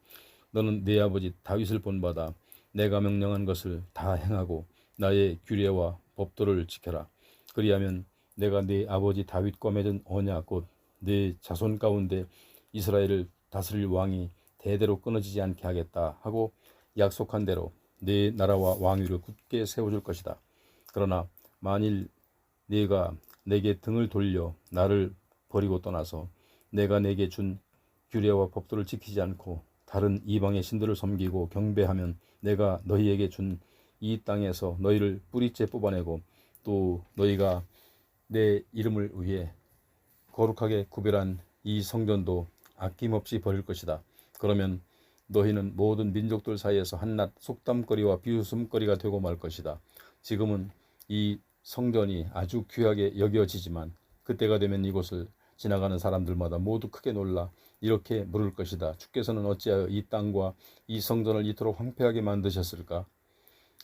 너는 내 아버지 다윗을 본받아 내가 명령한 것을 다 행하고 나의 규례와 법도를 지켜라. 그리하면 내가 네 아버지 다윗과 맺은 언약 곧 네 자손 가운데 이스라엘을 다스릴 왕이 대대로 끊어지지 않게 하겠다 하고 약속한 대로 네 나라와 왕위를 굳게 세워줄 것이다. 그러나 만일 네가 내게 등을 돌려 나를 버리고 떠나서 내가 내게 준 규례와 법도를 지키지 않고 다른 이방의 신들을 섬기고 경배하면 내가 너희에게 준 이 땅에서 너희를 뿌리째 뽑아내고 또 너희가 내 이름을 위해 거룩하게 구별한 이 성전도 아낌없이 버릴 것이다. 그러면 너희는 모든 민족들 사이에서 한낱 속담거리와 비웃음거리가 되고 말 것이다. 지금은 이 성전이 아주 귀하게 여겨지지만 그때가 되면 이곳을 지나가는 사람들마다 모두 크게 놀라 이렇게 물을 것이다. 주께서는 어찌하여 이 땅과 이 성전을 이토록 황폐하게 만드셨을까?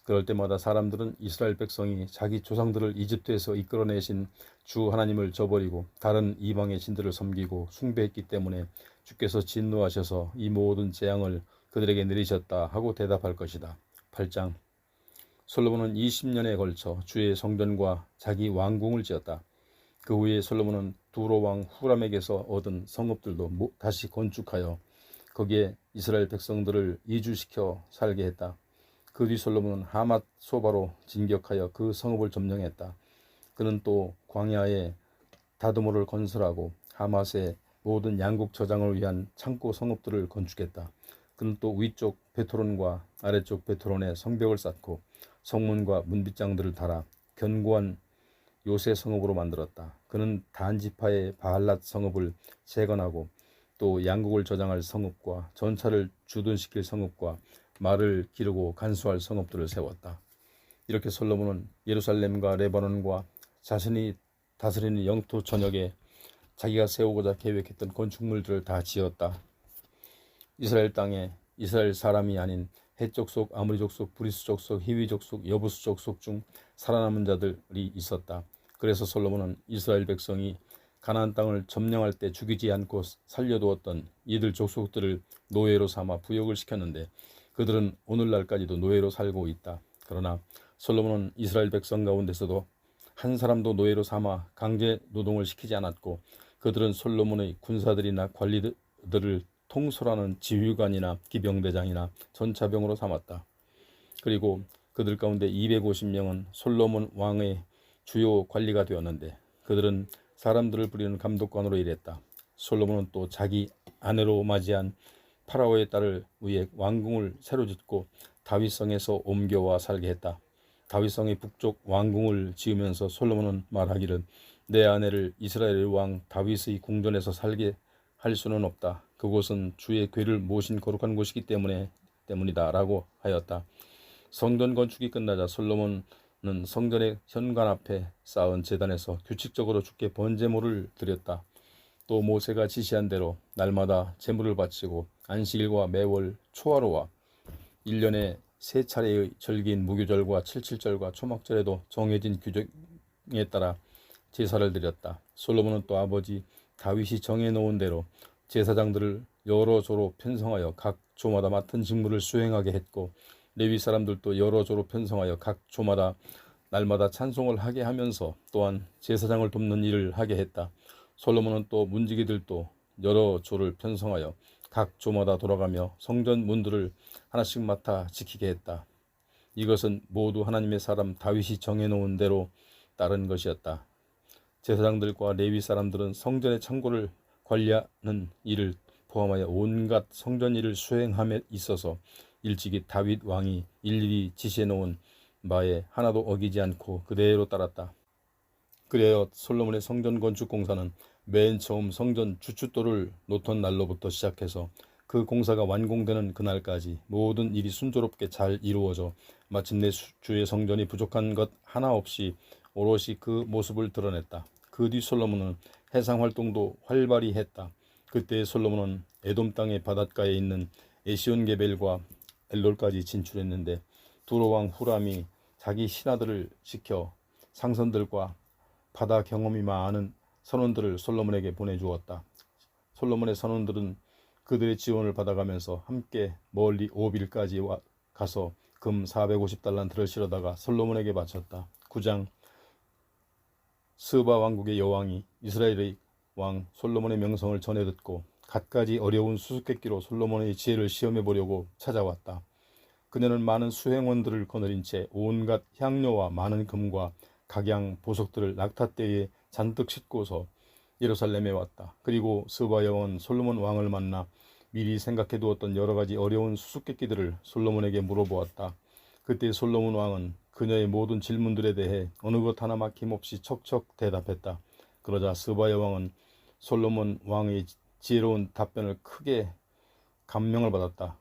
그럴 때마다 사람들은 이스라엘 백성이 자기 조상들을 이집트에서 이끌어내신 주 하나님을 저버리고 다른 이방의 신들을 섬기고 숭배했기 때문에 주께서 진노하셔서 이 모든 재앙을 그들에게 내리셨다 하고 대답할 것이다. 8장. 솔로몬은 20년에 걸쳐 주의 성전과 자기 왕궁을 지었다. 그 후에 솔로몬은 두로 왕 후람에게서 얻은 성읍들도 다시 건축하여 거기에 이스라엘 백성들을 이주시켜 살게 했다. 그 뒤 솔로몬은 하맛 소바로 진격하여 그 성읍을 점령했다. 그는 또 광야에 다드모를 건설하고 하맛의 모든 양국 저장을 위한 창고 성읍들을 건축했다. 그는 또 위쪽 베토론과 아래쪽 베토론에 성벽을 쌓고 성문과 문빗장들을 달아 견고한 요새 성읍으로 만들었다. 그는 단지파의 바알랏 성읍을 재건하고 또 양국을 저장할 성읍과 전차를 주둔시킬 성읍과 말을 기르고 간수할 성읍들을 세웠다. 이렇게 솔로몬은 예루살렘과 레바논과 자신이 다스리는 영토 전역에 자기가 세우고자 계획했던 건축물들을 다 지었다. 이스라엘 땅에 이스라엘 사람이 아닌 헷 족속, 아모리 족속, 브리스 족속, 히위 족속, 여부스 족속 중 살아남은 자들이 있었다. 그래서 솔로몬은 이스라엘 백성이 가나안 땅을 점령할 때 죽이지 않고 살려두었던 이들 족속들을 노예로 삼아 부역을 시켰는데 그들은 오늘날까지도 노예로 살고 있다. 그러나 솔로몬은 이스라엘 백성 가운데서도 한 사람도 노예로 삼아 강제 노동을 시키지 않았고 그들은 솔로몬의 군사들이나 관리들을 통솔하는 지휘관이나 기병대장이나 전차병으로 삼았다. 그리고 그들 가운데 250명은 솔로몬 왕의 주요 관리가 되었는데 그들은 사람들을 부리는 감독관으로 일했다. 솔로몬은 또 자기 아내로 맞이한 파라오의 딸을 위해 왕궁을 새로 짓고 다윗성에서 옮겨와 살게 했다. 다윗성의 북쪽 왕궁을 지으면서 솔로몬은 말하기를 내 아내를 이스라엘 왕 다윗의 궁전에서 살게 할 수는 없다. 그곳은 주의 궤를 모신 거룩한 곳이기 때문이다 라고 하였다. 성전 건축이 끝나자 솔로몬은 성전의 현관 앞에 쌓은 제단에서 규칙적으로 주께 번제물을 드렸다. 또 모세가 지시한 대로 날마다 제물을 바치고 안식일과 매월 초하루와 1년에 3차례의 절기인 무교절과 칠칠절과 초막절에도 정해진 규정에 따라 제사를 드렸다. 솔로몬은 또 아버지 다윗이 정해놓은 대로 제사장들을 여러 조로 편성하여 각 조마다 맡은 직무를 수행하게 했고 레위 사람들도 여러 조로 편성하여 각 조마다 날마다 찬송을 하게 하면서 또한 제사장을 돕는 일을 하게 했다. 솔로몬은 또 문지기들도 여러 조를 편성하여 각 조마다 돌아가며 성전 문들을 하나씩 맡아 지키게 했다. 이것은 모두 하나님의 사람 다윗이 정해놓은 대로 따른 것이었다. 제사장들과 레위 사람들은 성전의 창고를 관리하는 일을 포함하여 온갖 성전 일을 수행함에 있어서 일찍이 다윗 왕이 일일이 지시해놓은 바에 하나도 어기지 않고 그대로 따랐다. 그래야 솔로몬의 성전 건축 공사는 맨 처음 성전 주춧돌을 놓던 날로부터 시작해서 그 공사가 완공되는 그날까지 모든 일이 순조롭게 잘 이루어져 마침내 주의 성전이 부족한 것 하나 없이 오롯이 그 모습을 드러냈다. 그 뒤 솔로몬은 해상 활동도 활발히 했다. 그때 솔로몬은 에돔 땅의 바닷가에 있는 에시온게벨과 엘롤까지 진출했는데 두로왕 후람이 자기 신하들을 시켜 상선들과 바다 경험이 많은 선원들을 솔로몬에게 보내주었다. 솔로몬의 선원들은 그들의 지원을 받아가면서 함께 멀리 오빌까지 가서 금 450달란트를 실어다가 솔로몬에게 바쳤다. 9장 스바 왕국의 여왕이 이스라엘의 왕 솔로몬의 명성을 전해 듣고 갖가지 어려운 수수께끼로 솔로몬의 지혜를 시험해 보려고 찾아왔다. 그녀는 많은 수행원들을 거느린 채 온갖 향료와 많은 금과 각양 보석들을 낙타대에 잔뜩 싣고서 예루살렘에 왔다. 그리고 스바 여왕은 솔로몬 왕을 만나 미리 생각해 두었던 여러 가지 어려운 수수께끼들을 솔로몬에게 물어보았다. 그때 솔로몬 왕은 그녀의 모든 질문들에 대해 어느 것 하나 막힘없이 척척 대답했다. 그러자 스바 여왕은 솔로몬 왕의 지혜로운 답변을 크게 감명을 받았다.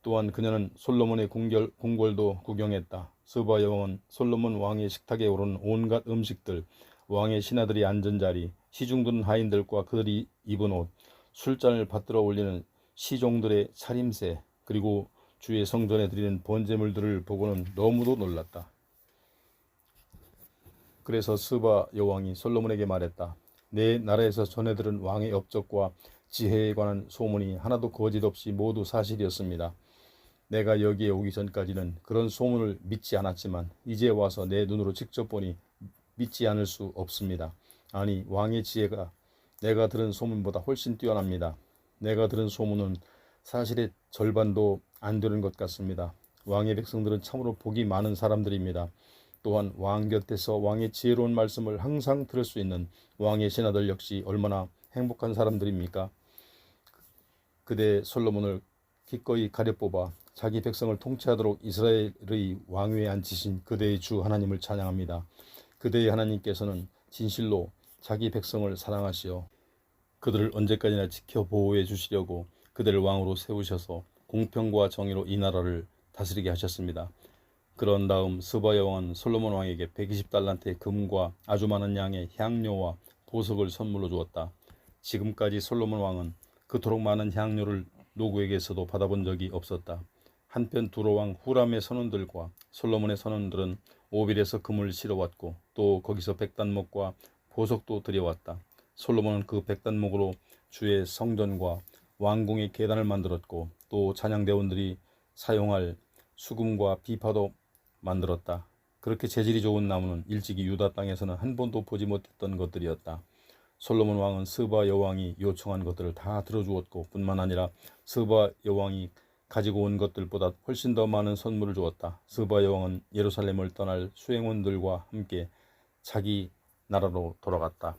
또한 그녀는 솔로몬의 궁궐도 구경했다. 스바 여왕은 솔로몬 왕의 식탁에 오른 온갖 음식들, 왕의 신하들이 앉은 자리, 시중드는 하인들과 그들이 입은 옷, 술잔을 받들어 올리는 시종들의 차림새, 그리고 주의 성전에 드리는 번제물들을 보고는 너무도 놀랐다. 그래서 스바 여왕이 솔로몬에게 말했다. 내 나라에서 전해 들은 왕의 업적과 지혜에 관한 소문이 하나도 거짓 없이 모두 사실이었습니다. 내가 여기에 오기 전까지는 그런 소문을 믿지 않았지만 이제 와서 내 눈으로 직접 보니 믿지 않을 수 없습니다. 아니, 왕의 지혜가 내가 들은 소문보다 훨씬 뛰어납니다. 내가 들은 소문은 사실의 절반도 안 되는 것 같습니다. 왕의 백성들은 참으로 복이 많은 사람들입니다. 또한 왕 곁에서 왕의 지혜로운 말씀을 항상 들을 수 있는 왕의 신하들 역시 얼마나 행복한 사람들입니까? 그대 솔로몬을 기꺼이 가려뽑아 자기 백성을 통치하도록 이스라엘의 왕위에 앉히신 그대의 주 하나님을 찬양합니다. 그대의 하나님께서는 진실로 자기 백성을 사랑하시어 그들을 언제까지나 지켜 보호해 주시려고 그대를 왕으로 세우셔서 공평과 정의로 이 나라를 다스리게 하셨습니다. 그런 다음 스바 여왕은 솔로몬 왕에게 120달란트의 금과 아주 많은 양의 향료와 보석을 선물로 주었다. 지금까지 솔로몬 왕은 그토록 많은 향료를 누구에게서도 받아본 적이 없었다. 한편 두로왕 후람의 선원들과 솔로몬의 선원들은 오빌에서 금을 실어왔고 또 거기서 백단목과 보석도 들여왔다. 솔로몬은 그 백단목으로 주의 성전과 왕궁의 계단을 만들었고 또 찬양대원들이 사용할 수금과 비파도 만들었다. 그렇게 재질이 좋은 나무는 일찍이 유다 땅에서는 한 번도 보지 못했던 것들이었다. 솔로몬 왕은 스바 여왕이 요청한 것들을 다 들어주었고 뿐만 아니라 스바 여왕이 가지고 온 것들보다 훨씬 더 많은 선물을 주었다. 스바 여왕은 예루살렘을 떠날 수행원들과 함께 자기 나라로 돌아갔다.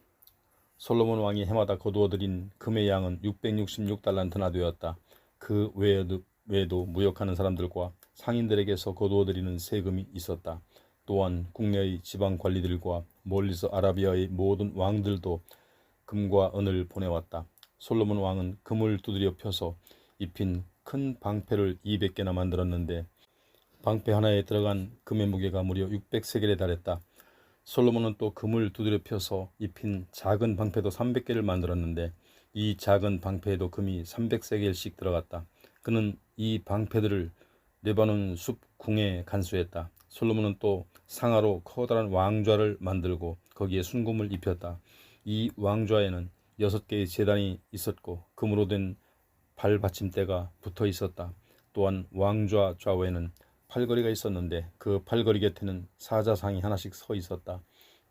솔로몬 왕이 해마다 거두어들인 금의 양은 666달란트나 되었다. 그 외에도 무역하는 사람들과 상인들에게서 거두어들이는 세금이 있었다. 또한 국내의 지방 관리들과 멀리서 아라비아의 모든 왕들도 금과 은을 보내왔다. 솔로몬 왕은 금을 두드려 펴서 입힌 큰 방패를 200개나 만들었는데 방패 하나에 들어간 금의 무게가 무려 600세겔에 달했다. 솔로몬은 또 금을 두드려 펴서 입힌 작은 방패도 300개를 만들었는데 이 작은 방패에도 금이 300세겔씩 들어갔다. 그는 이 방패들을 레바논 숲 궁에 간수했다. 솔로몬은 또 상하로 커다란 왕좌를 만들고 거기에 순금을 입혔다. 이 왕좌에는 6개의 제단이 있었고 금으로 된 발받침대가 붙어 있었다. 또한 왕좌 좌우에는 팔걸이가 있었는데 그 팔걸이 곁에는 사자상이 하나씩 서 있었다.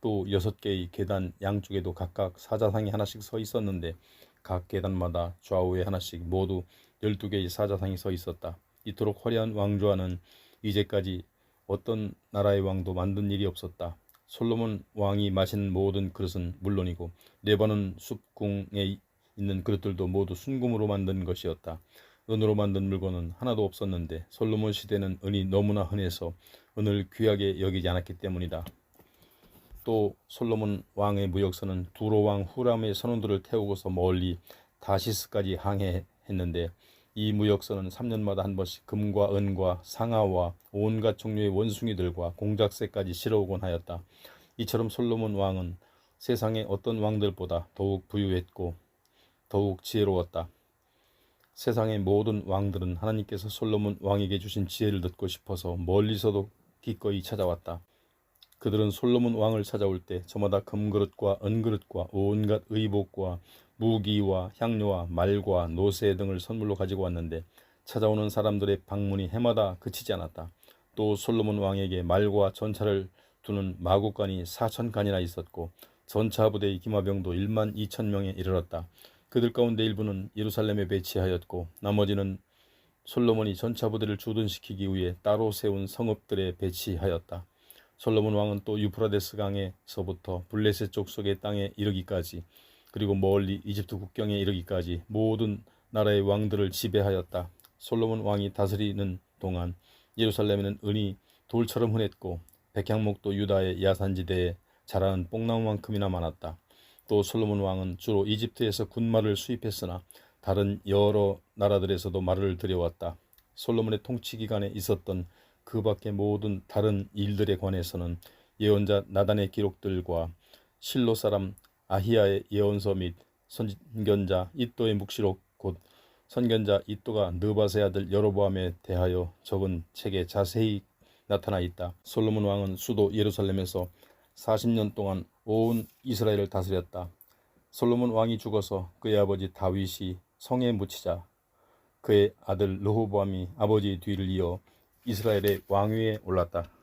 또 6개의 계단 양쪽에도 각각 사자상이 하나씩 서 있었는데 각 계단마다 좌우에 하나씩 모두 12개의 사자상이 서 있었다. 이토록 화려한 왕좌는 이제까지 어떤 나라의 왕도 만든 일이 없었다. 솔로몬 왕이 마신 모든 그릇은 물론이고 레바논 숲궁에 있는 그릇들도 모두 순금으로 만든 것이었다. 은으로 만든 물건은 하나도 없었는데 솔로몬 시대는 은이 너무나 흔해서 은을 귀하게 여기지 않았기 때문이다. 또 솔로몬 왕의 무역선은 두로 왕 후람의 선원들을 태우고서 멀리 다시스까지 항해했는데 이 무역선은 3년마다 한 번씩 금과 은과 상아와 온갖 종류의 원숭이들과 공작새까지 실어오곤 하였다. 이처럼 솔로몬 왕은 세상의 어떤 왕들보다 더욱 부유했고 더욱 지혜로웠다. 세상의 모든 왕들은 하나님께서 솔로몬 왕에게 주신 지혜를 듣고 싶어서 멀리서도 기꺼이 찾아왔다. 그들은 솔로몬 왕을 찾아올 때 저마다 금그릇과 은그릇과 온갖 의복과 무기와 향료와 말과 노새 등을 선물로 가지고 왔는데 찾아오는 사람들의 방문이 해마다 그치지 않았다. 또 솔로몬 왕에게 말과 전차를 두는 마구간이 4,000간이나 있었고 전차 부대의 기마병도 12,000명에 이르렀다. 그들 가운데 일부는 예루살렘에 배치하였고 나머지는 솔로몬이 전차 부대를 주둔시키기 위해 따로 세운 성읍들에 배치하였다. 솔로몬 왕은 또 유프라데스 강에서부터 블레셋 족속의 땅에 이르기까지 그리고 멀리 이집트 국경에 이르기까지 모든 나라의 왕들을 지배하였다. 솔로몬 왕이 다스리는 동안 예루살렘에는 은이 돌처럼 흔했고 백향목도 유다의 야산지대에 자라는 뽕나무만큼이나 많았다. 또 솔로몬 왕은 주로 이집트에서 군말을 수입했으나 다른 여러 나라들에서도 말을 들여왔다. 솔로몬의 통치 기간에 있었던 그 밖의 모든 다른 일들에 관해서는 예언자 나단의 기록들과 실로 사람 아히야의 예언서 및 선견자 이또의 묵시록 곧 선견자 이또가 느바세 아들 여로보암에 대하여 적은 책에 자세히 나타나 있다. 솔로몬 왕은 수도 예루살렘에서 40년 동안 온 이스라엘을 다스렸다. 솔로몬 왕이 죽어서 그의 아버지 다윗이 성에 묻히자 그의 아들 르호보암이 아버지의 뒤를 이어 이스라엘의 왕위에 올랐다.